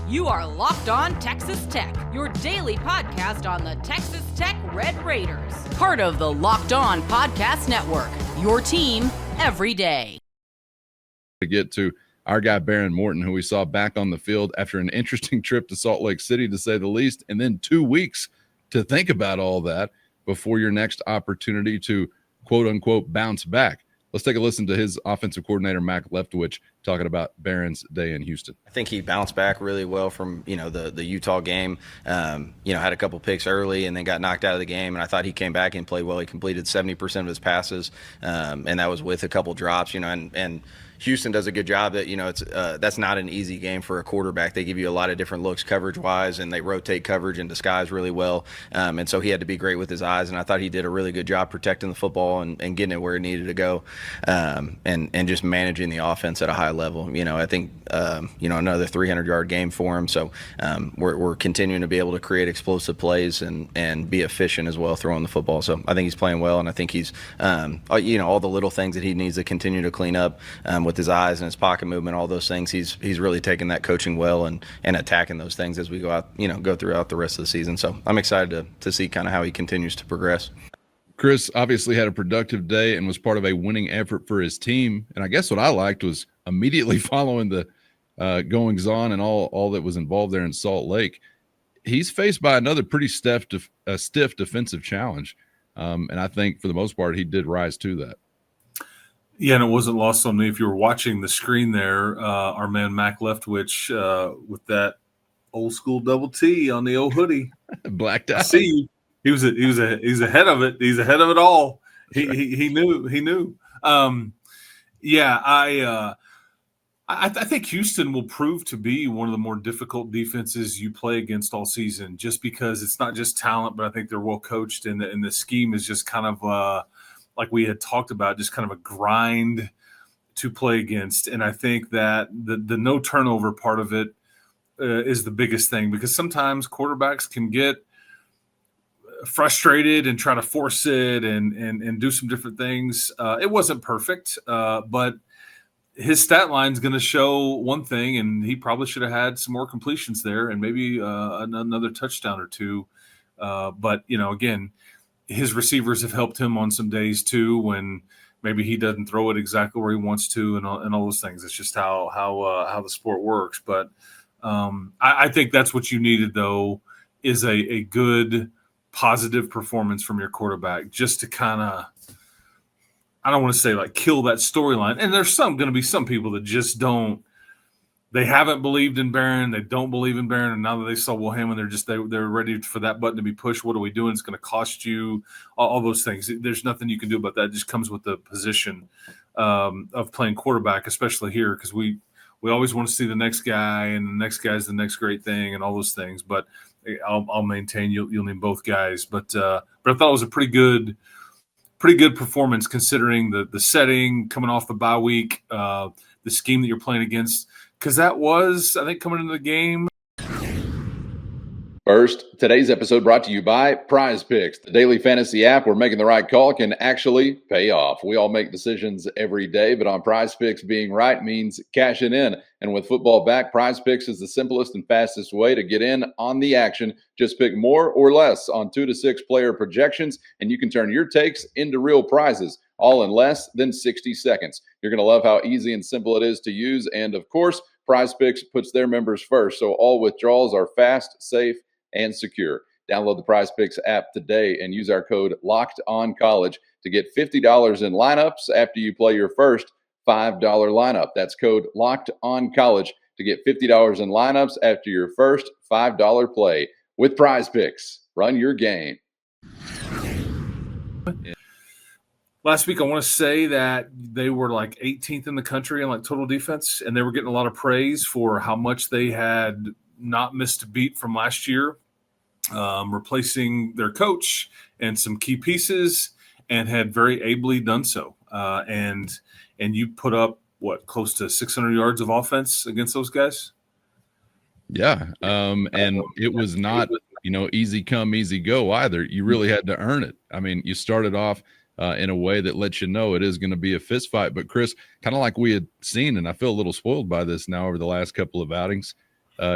You are Locked On Texas Tech, your daily podcast on the Texas Tech Red Raiders. Part of the Locked On Podcast Network, your team every day. To get to our guy, Behren Morton, who we saw back on the field after an interesting trip to Salt Lake City, to say the least, and then 2 weeks to think about all that before your next opportunity to, quote-unquote, bounce back. Let's take a listen to his offensive coordinator, Mac Leftwich, talking about Behrens' day in Houston. I think he bounced back really well from, the Utah game. Had a couple picks early and then got knocked out of the game. And I thought he came back and played well. He completed 70% of his passes, and that was with a couple drops, and Houston does a good job that, it's that's not an easy game for a quarterback. They give you a lot of different looks coverage-wise, and they rotate coverage and disguise really well. And so he had to be great with his eyes, and I thought he did a really good job protecting the football and getting it where it needed to go, and just managing the offense at a high level. I think, another 300-yard game for him. So we're continuing to be able to create explosive plays and be efficient as well throwing the football. So I think he's playing well, and I think he's, all the little things that he needs to continue to clean up with his eyes and his pocket movement, all those things. He's really taking that coaching well and attacking those things as we go throughout the rest of the season. So I'm excited to see kind of how he continues to progress. Chris obviously had a productive day and was part of a winning effort for his team. And I guess what I liked was immediately following the goings on and all that was involved there in Salt Lake, he's faced by another pretty stiff defensive challenge. And I think for the most part, he did rise to that. Yeah, and it wasn't lost on me. If you were watching the screen there, our man Mac Leftwich with that old school double T on the old hoodie, blacked out. I see, he was ahead of it. He's ahead of it all. He knew. I think Houston will prove to be one of the more difficult defenses you play against all season, just because it's not just talent, but I think they're well coached, and the scheme is just kind of like we had talked about, just kind of a grind to play against. And I think that the no turnover part of it is the biggest thing, because sometimes quarterbacks can get frustrated and try to force it and do some different things. It wasn't perfect, but his stat line is going to show one thing, and he probably should have had some more completions there and maybe another touchdown or two. But, again, his receivers have helped him on some days too, when maybe he doesn't throw it exactly where he wants to, and all those things. It's just how the sport works. But I think that's what you needed, though, is a good positive performance from your quarterback, just to kind of, I don't want to say like kill that storyline. And there's going to be some people that just they haven't believed in Behren. They don't believe in Behren. And now that they saw Will Hammond, they're ready for that button to be pushed. What are we doing? It's going to cost you all those things. There's nothing you can do about that. It just comes with the position of playing quarterback, especially here, because we always want to see the next guy, and the next guy's the next great thing and all those things. But I'll maintain you'll need both guys. But I thought it was a pretty good performance, considering the setting, coming off the bye week, the scheme that you're playing against. Because that was, I think, coming into the game. First, today's episode brought to you by Prize Picks, the daily fantasy app where making the right call can actually pay off. We all make decisions every day, but on Prize Picks, being right means cashing in. And with football back, Prize Picks is the simplest and fastest way to get in on the action. Just pick more or less on 2 to 6 player projections, and you can turn your takes into real prizes, all in less than 60 seconds. You're going to love how easy and simple it is to use. And of course, Prize Picks puts their members first, so all withdrawals are fast, safe, and secure. Download the Prize Picks app today and use our code LOCKEDONCollege to get $50 in lineups after you play your first $5 lineup. That's code LOCKEDONCollege to get $50 in lineups after your first $5 play. With Prize Picks, run your game. Last week, I want to say that they were like 18th in the country in like total defense, and they were getting a lot of praise for how much they had not missed a beat from last year, replacing their coach and some key pieces, and had very ably done so. And you put up, close to 600 yards of offense against those guys? Yeah, and it was not, easy come, easy go either. You really had to earn it. I mean, you started off in a way that lets you know it is going to be a fist fight. But, Chris, kind of like we had seen, and I feel a little spoiled by this now over the last couple of outings,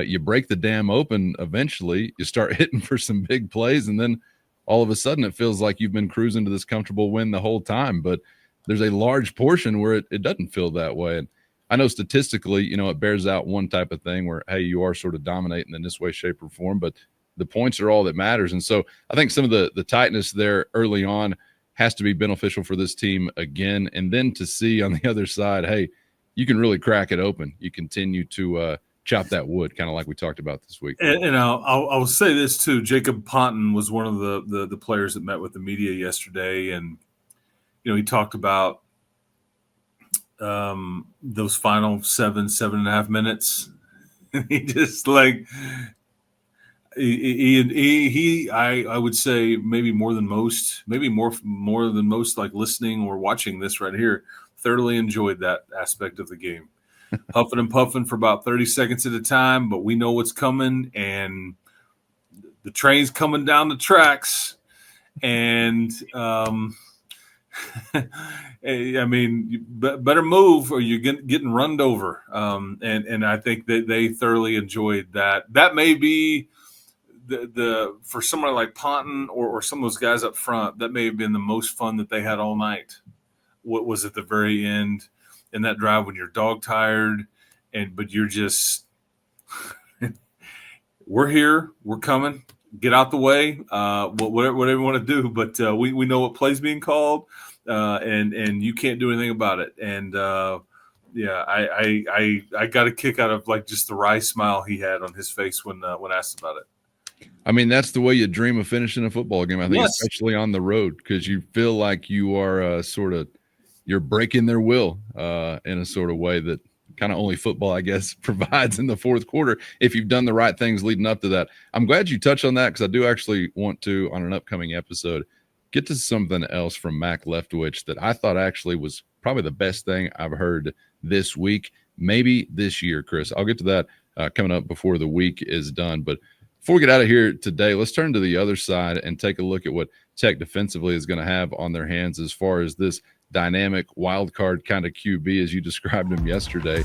you break the dam open. Eventually, you start hitting for some big plays, and then all of a sudden, it feels like you've been cruising to this comfortable win the whole time. But there's a large portion where it doesn't feel that way. And I know statistically, it bears out one type of thing where, hey, you are sort of dominating in this way, shape, or form, but the points are all that matters. And so I think some of the tightness there early on has to be beneficial for this team again. And then to see on the other side, hey, you can really crack it open. You continue to chop that wood, kind of like we talked about this week. And I'll say this too. Jacob Ponton was one of the players that met with the media yesterday, and he talked about those final 7.5 minutes. He just I would say maybe more than most, like listening or watching this right here, thoroughly enjoyed that aspect of the game. Huffing and puffing for about 30 seconds at a time, but we know what's coming, and the train's coming down the tracks. And I mean, you better move or you're getting runned over. And I think that they thoroughly enjoyed that. That may be the for someone like Ponton or some of those guys up front, that may have been the most fun that they had all night. What was at the very end in that drive when you're dog tired, but you're just we're here, we're coming, get out the way, whatever you want to do, but we know what play's being called, and you can't do anything about it. And I got a kick out of just the wry smile he had on his face when asked about it. I mean, that's the way you dream of finishing a football game. I think, yes, especially on the road, because you feel like you are you're breaking their will in a sort of way that kind of only football, I guess, provides in the fourth quarter if you've done the right things leading up to that. I'm glad you touched on that because I do actually want to, on an upcoming episode, get to something else from Mac Leftwich that I thought actually was probably the best thing I've heard this week, maybe this year, Chris. I'll get to that coming up before the week is done. But before we get out of here today, let's turn to the other side and take a look at what Tech defensively is going to have on their hands as far as this dynamic wild card kind of QB as you described him yesterday.